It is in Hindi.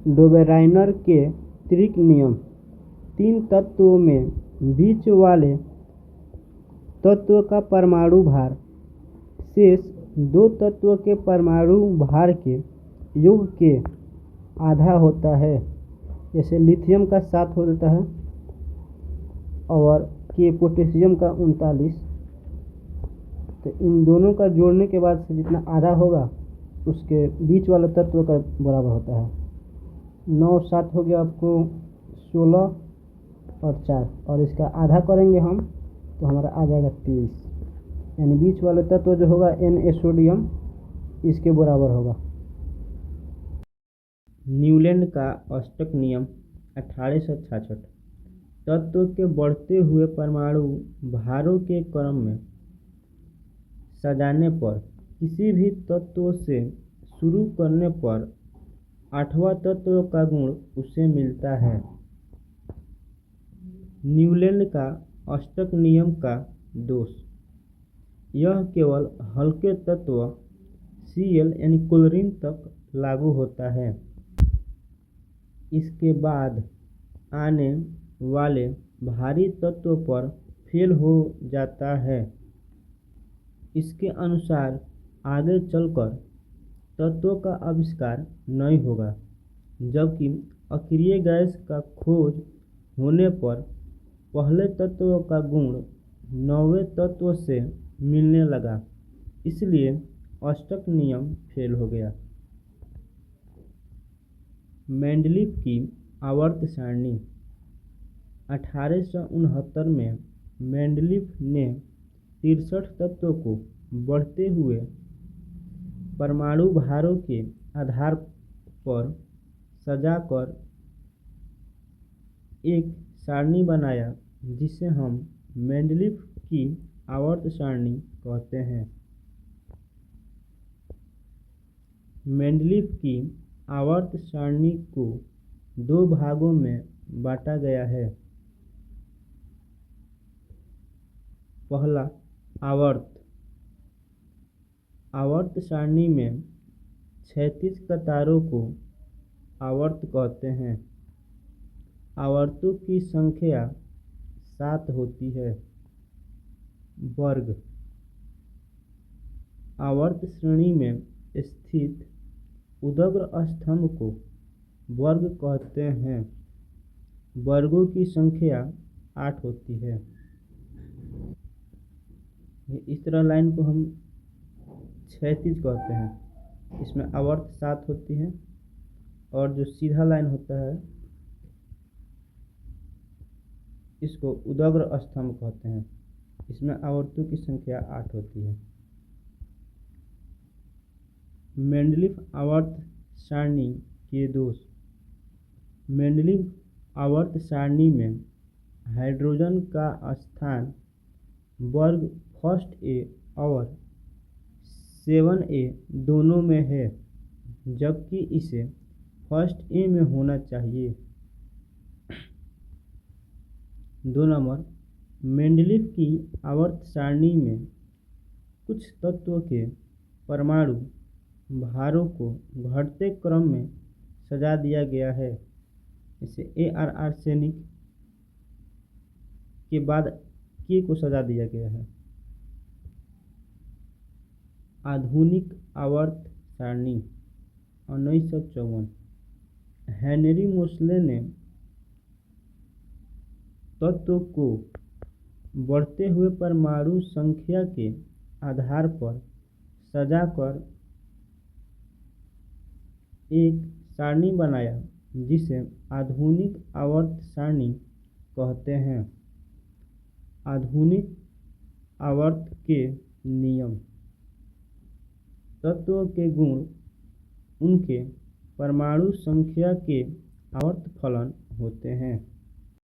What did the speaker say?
डोबेराइनर के त्रिक नियम। 3 तत्वों में बीच वाले तत्व का परमाणु भार शेष 2 तत्वों के परमाणु भार के योग के आधा होता है। जैसे लिथियम का 7 हो जाता है और के पोटेशियम का 39। तो इन दोनों का जोड़ने के बाद से जितना आधा होगा उसके बीच वाले तत्व का बराबर होता है। 9 7 हो गया आपको 16 और 4, और इसका आधा करेंगे हम तो हमारा आ जाएगा 23। यानी बीच वाले तत्व जो होगा Na सोडियम इसके बराबर होगा। न्यूलैंड का अष्टक नियम 1866। तत्व के बढ़ते हुए परमाणु भारों के क्रम में सजाने पर किसी भी तत्व से शुरू करने पर 8वां तत्व का गुण उसे मिलता है। न्यूलैंड का अष्टक नियम का दोष। यह केवल हल्के तत्व Cl यानी क्लोरीन तक लागू होता है। इसके बाद आने वाले भारी तत्व पर फेल हो जाता है। इसके अनुसार आगे चलकर तत्वों का आविष्कार नहीं होगा, जबकि अक्रिय गैस का खोज होने पर पहले तत्व का गुण 9वें तत्व से मिलने लगा, इसलिए अष्टक नियम फेल हो गया। मेंडलीफ की आवर्त सारणी। 1869 में मेंडलीफ ने 63 तत्वों को बढ़ते हुए परमाणु भारों के आधार पर सजाकर एक सारणी बनाया, जिसे हम मेंडलीफ की आवर्त सारणी कहते हैं। मेंडलीफ की आवर्त सारणी को 2 भागों में बांटा गया है। पहला, आवर्त। आवर्त सारणी में क्षैतिज कतारों को आवर्त कहते हैं। आवर्तों की संख्या 7 होती है। वर्ग। आवर्त श्रेणी में स्थित उदग्र स्तंभ को वर्ग कहते हैं। वर्गों की संख्या 8 होती है। इस तरह लाइन को हम क्षैतिज कहते हैं। इसमें आवर्त 7 होती है, और जो सीधा लाइन होता है इसको उदग्र स्तंभ कहते हैं। इसमें आवर्तों की संख्या 8 होती है। मेंडलीफ आवर्त सारणी के दोष। मेंडलीफ आवर्त सारणी में हाइड्रोजन का स्थान वर्ग फर्स्ट ए और 7a दोनों में है, जबकि इसे फर्स्ट ए में होना चाहिए। 2 नंबर, मेंडलीफ की आवर्त सारणी में कुछ तत्वों के परमाणु भारों को घटते क्रम में सजा दिया गया है। जैसे AR आर्सेनिक के बाद K को सजा दिया गया है। आधुनिक आवर्त सारणी 1954। हेनरी मोसले ने तत्व को बढ़ते हुए परमाणु संख्या के आधार पर सजाकर एक सारणी बनाया, जिसे आधुनिक आवर्त सारणी कहते हैं। आधुनिक आवर्त के नियम। तत्व के गुण उनके परमाणु संख्या के आवर्त फलन होते हैं।